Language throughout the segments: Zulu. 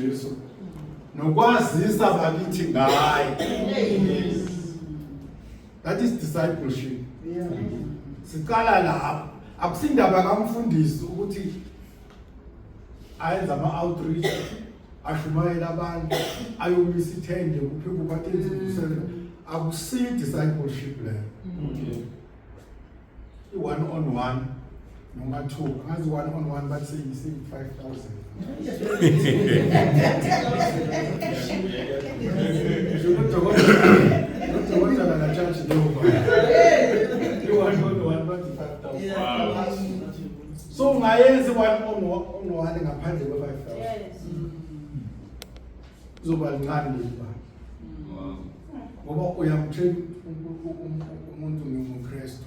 Jesu nokwazisa bakithi ngaye. That is discipleship. Siqala lapho. Akusindaba kamfundisi ukuthi ayenza ama-outreach, ashumayela abantu, ayomisa ithende kuphela uphathenzi kusebenza. Akusiyi discipleship leyo. I-one-on-one noma two. Angazi one-on-one bathi seyisi 5,000. Udokotela na-charge leyo mali. I-one-on-one bathi 5,000. So ungayenzi one-on-one ngaphandle kwe-5,000. Uzoba lincane leli mali. Ngoba uyamtshela umuntu ngumKristu.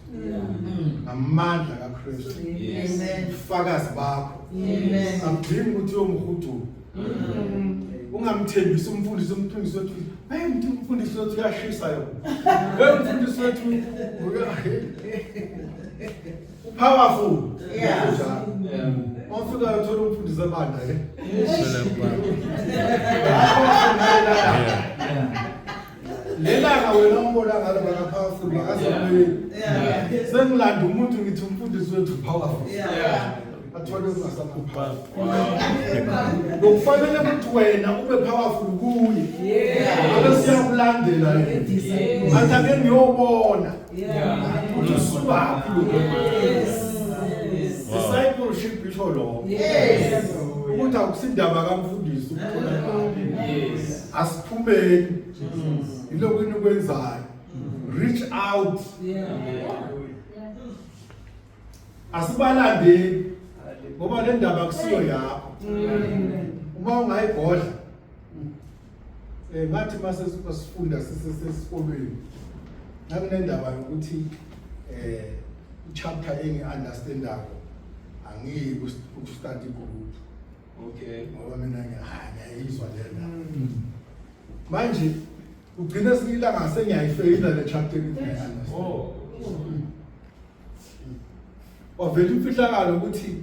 Ngamandla kaKristu. Ubufakazi bakho. Akudingi ukuthi uyomhudu. Ungamthembisi umfundisi wethu, umfundisi wethu uyashisa yona. Umfundisi wethu powerful. Ofika uthola umfundisi abanda Lelanga wena umbona ngalo baka powerful bakazapheli. Sengilanda umuntu ngithi umfundisi wethu powerful. Athole ungasaphuphana. Ngokufanele ukuthi wena ube powerful kuye. Ake siyakulandela yena. Manje ake ngiyobona. Ukuthi usubaphi lo. Discipleship isho lo. Ukuthi akusindaba kamfundisi ukuthola. Asiphumeni. Yilokho enikwenzayo. Reach out. Asibalandeli. Ngoba le ndaba akusiyo yakho. Uma ungayibhodla. Ngathi mase sifunda sisesikolweni. Nakunendaba ukuthi chapter engi-understandayo angiyi ku-study group. Okay. Ngoba mina ngiyayizwa lena. Manje ugcina singilanga sengiyayifeyila le chapter engiyayifunda. Ovela imfihlakalo ukuthi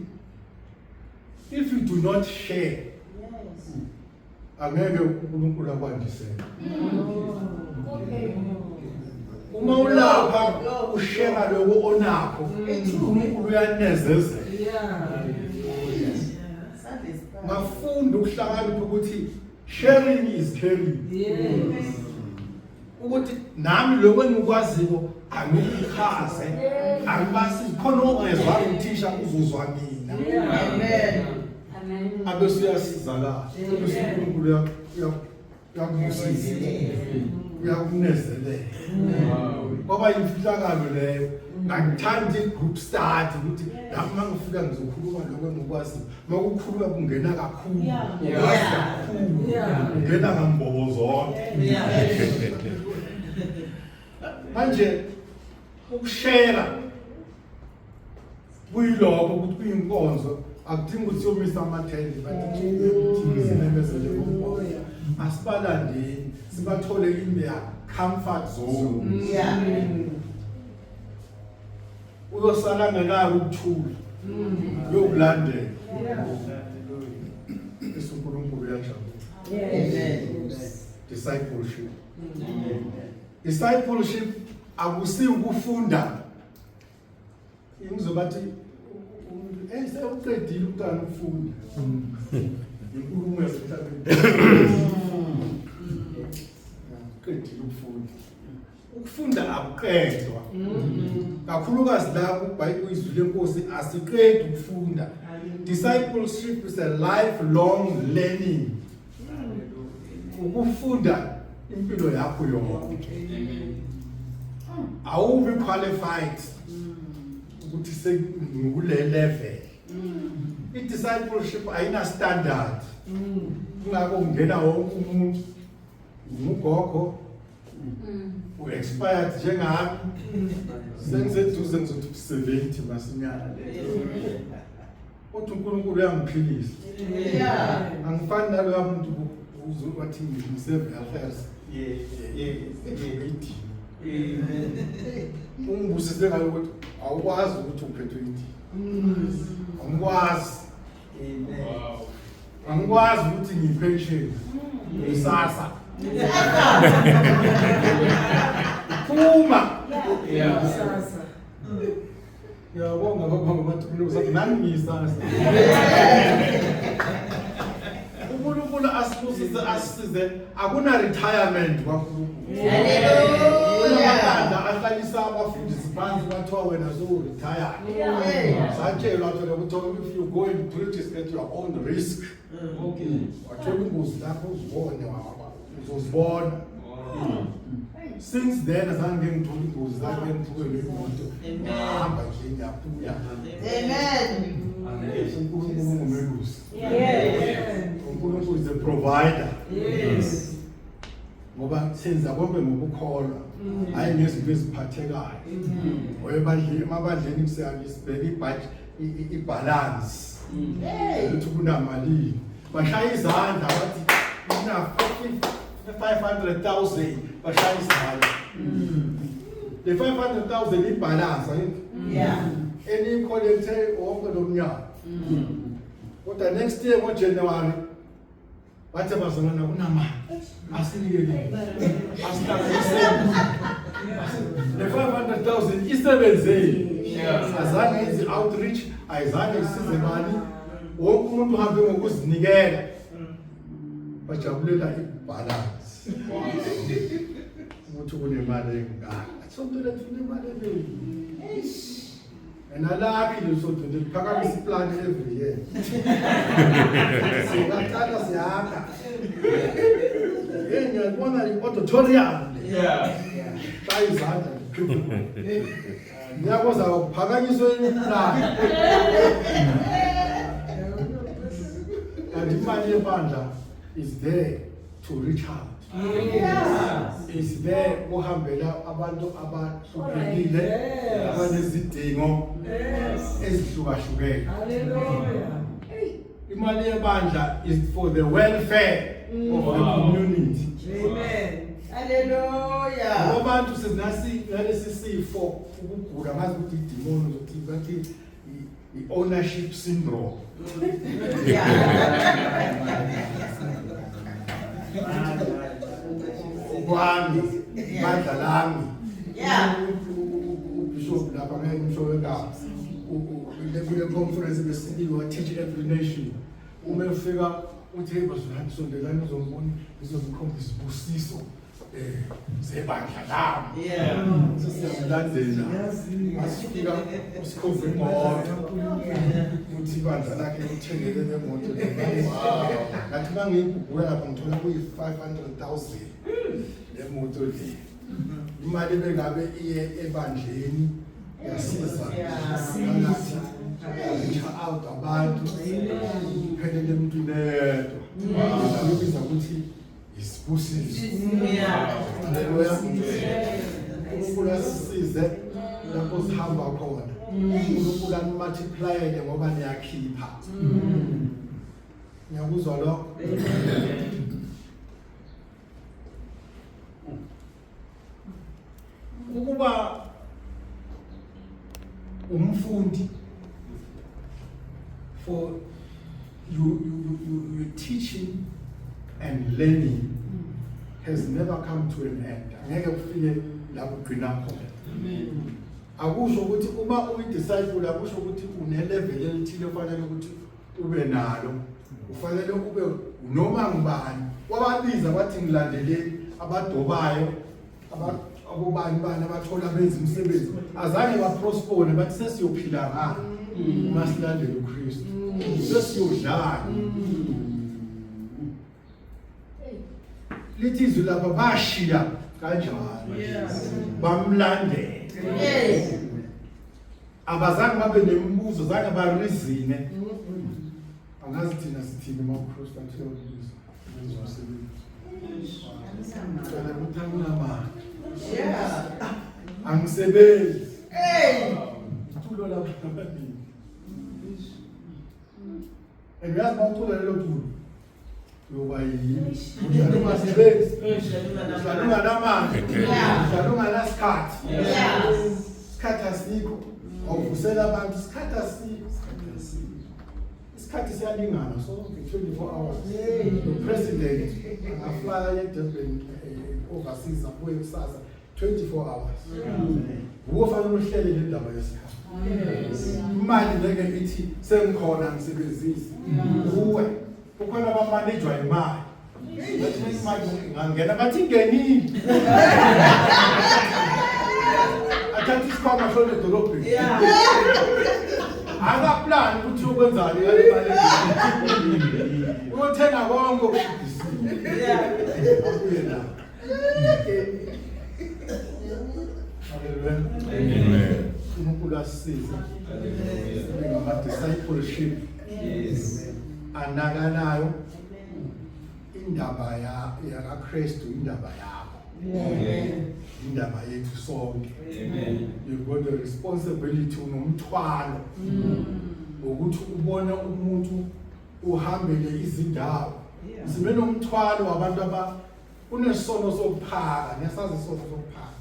if you do not share, angeke uNkulunkulu akwandisele. Uma ulapha ushare lokho onakho, uNkulunkulu uyanezezela. Mafunda ukuhlakanipha ukuthi sharing is caring. Ukuthi nami lokho engikwaziyo angikhaze, angibasi khona ongezwa uthisha uzozwa mina. Amen. Abe siyasizakala. uNkulunkulu uyakusiza. Uyakunezelela. Ngoba imfihlakalo leyo ngithanda i-group study ukuthi lapho mangifika ngizokhuluma lokho engikwazi. Makukhuluma kungena kakhulu. Ungena ngambobo zonke. Manje ukushare kuyilokho ukuthi kuyinkonzo akudingi ukuthi uyomisa amathende bathi izinemezele ngoba asibalandeni sibathole in their comfort zone. Uyosala ngenalo ukuthula yokulandela. uNkulunkulu uyajabula. Discipleship. Discipleship akusi ukufunda. Ngizobathi sewuqedile umntwana ukufunda. Inkulumo yasemhlabeni. Qedile ukufunda. Ukufunda akuqedwa. Kakhulukazi la kuBhayibheli izwi lenkosi asiqedi ukufunda. Discipleship is a lifelong learning. Ukufunda impilo yakho yonke. Awubi qualified ukuthi sekule level. I-discipleship ayina standard. Kungako ungena wonke umuntu ugogo u-expired njengami sengiseduze ngizothi 70 masinyana. Uthi uNkulunkulu uyangiphilisa. Angifani nalo abantu uzobathi ngiseve affairs. Ungibusise ngayo ukuthi awukwazi ukuthi uphethwe yini. Angikwazi. angikwazi ukuthi ngiyipension ngisasa phuma yabonga baba mathululo sathi nani ngisasa uNkulunkulu asisize akuna retirement kwaNkulunkulu haleluya ahlalisa abafundisi phansi bathiwa wena so retire satshelwa ukuthi if you go and practice at your own risk wathola ingozi lapho uzibone uzozibona since then azange ngithola ingozi lapho engiphukelwe imoto ngihamba nje ngiyaphuya amen uNkulunkulu ngumelusi uNkulunkulu is a provider ngoba senza konke ngokukholwa hayi ngezinto eziphathekayo emabandleni sibheka ibalance ukuthi kunamali bashaya izandla bathi ina 500,000 bashaya izandla the 500,000 ibalance any collector wonke lomnyaka kodwa next year ngoJanuary bathe bazalana kunamali asinikele asithathise the 500,000 isebenzeni azange izi outreach ayizange isize mali wonke umuntu uhambe ngokuzinikela bajabulela ibalance ukuthi kunemali engaka sonto lethu kunemali eningi enalakhi lesonto liphakamisa iplan every year singaqala siyakha ngiyabona i-auditorium xa izandla ngiyakoza ukuphakanyiswa implani kanti imali yebandla is there to reach out is there uhambela abantu abahluphekile abanezidingo ezihlukahlukene imali yebandla is for the welfare of the community hallelujah abantu sezinalesi sifo ukugula ngazi ukuthi idemoni ukuthi bathi i-ownership syndrome kwami bandla lami ubishop lapha ngiyimsho enkaba kule conference besiniwe teach every nation uma ufika uthi bazalwane sondelani uzombona izomkhombisa ubusiso zebandla lami sesiyalandela asifika usikhombe imoto uthi ibandla lakhe uthengele lemoto ngathi mangiyibhubuka lapha ngithola kuyi-500,000 lemoto le imali bengabe iye ebandleni yasiza nathi reach out abantu iphelele emntwini yedwa ukubiza ukuthi isibusiso haleluya uNkulunkulu asisize lapho sihamba khona uNkulunkulu animultiplyele ngoba niyakhipha ngiyakuzwa lokho ukuba umfundi for you teaching and learning has never come to an end. Angeke kufike lapho ugcina khona. Akusho ukuthi uma uyidisciple akusho ukuthi une-level elithile ofanele ukuthi ube nalo. Ufanele ube noma ngubani. Wababiza bathi ngilandeleni abadobayo abobani bana abathola benza umsebenzi. Azange baprospone bathi sesiyophila ngani uma silandela uKristu. Sesiyodlala. Lithi izwi lapha bashiya kanjalo bamlandela abazange babe nemibuzo zange barizine angazi thina sithini uma uKristu athiyobiza ngizomsebenzi ngicela ukuthamuna manje angisebenzi ithulo lapha nabani engazi bawuthola lelo thulo yoba yini udlaluma sebenzi udlaluma namanje udlaluma nasikhathi isikhathi asikho awuvusela abantu isikhathi asikho isikhathi siyalingana sonke 24 hours. The president angafly eDurban overseas abuye kusasa 24 hours. Ukufanele uhlele le ndaba yesikhathi. Imali ngeke ithi sengikhona ngisebenzisi. Uwe ukhona abamanejwa imali. Bathi imali ngangena bathi ingenile. Athathi isikhwama shona edolobheni. Akaplan ukuthi ukwenzani ngale mali. Uyothenga konke okudisile. Abuye la. Amen. uNkulunkulu asisize. Sibe ngama-discipleship. Anakanayo. Indaba yakaKristu indaba yakho. Indaba yethu sonke. You've got the responsibility unomthwalo. Ukuthi ubone umuntu uhambele izindawo. Sibe nomthwalo wabantu unesono sokuphaka, ngiyasazi isono sokuphaka.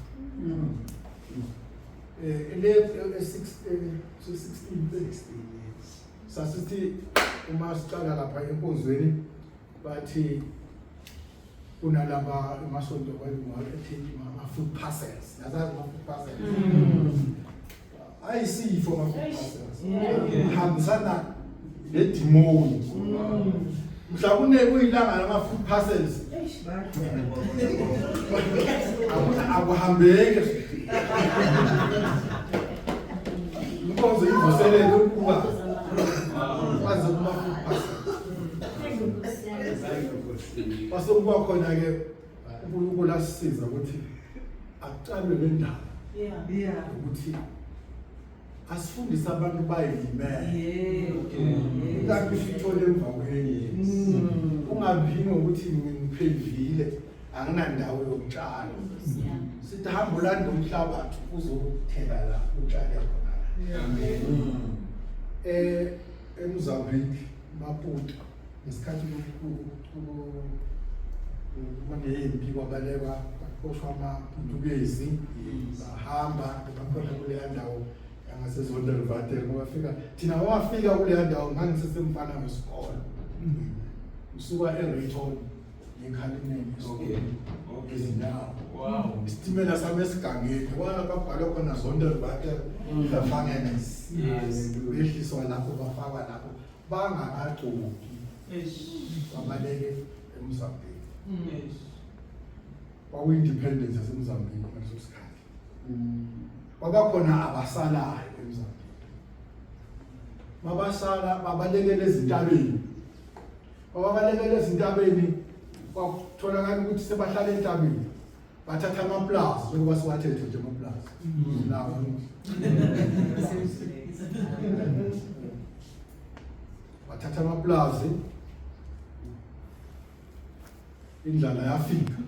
Sasithi uma sicala lapha enkonzweni bathi kunalaba emasonto ama-food parcels. Yazazi ama-food parcels. Ayisifo ama-food parcels. Hambisana nedimoni. Mhlawumbe kuyilanga lama-food parcels. Akuhambeke. Inkonzo ivuselele ukuba kwaze kuma-food parcels. Base kuba khona ke uNkulunkulu asisiza ukuthi aqalwe le ndaba ukuthi asifundise abantu bayilimele. Kanti sithole emva kwenye. Ungabini ukuthi ngiphevile anginandawo yokutshala. Sithi hamba ulanda umhlabathi uzothela la utshale khona. eMozambique Maputo ngesikhathi kuneyimpi kwabaleka kwaxoshwa amaPutukezi bahamba bakhona kule ndawo yangasezondervatele bafika thina wafika kule ndawo ngangisesemfana wesikole usuka eRayton eKhalimeni izindawo isitimela sami esigangeni babhalwa khona zondervatele bafangenes behliswa lapho bafakwa lapho bangakagcoki babaleke eMozambique. Kwaku-independence yaseMozambique ngaleso sikhathi. Kwabakhona abasalayo eMozambique. Mabasala babalekele ezintabeni. Babalekele ezintabeni kwakutholakala ukuthi sebahlala entabeni. Bathatha amaplaza njengoba siwathethe nje amaplaza. Lawo. Bathatha amaplaza indlala yafika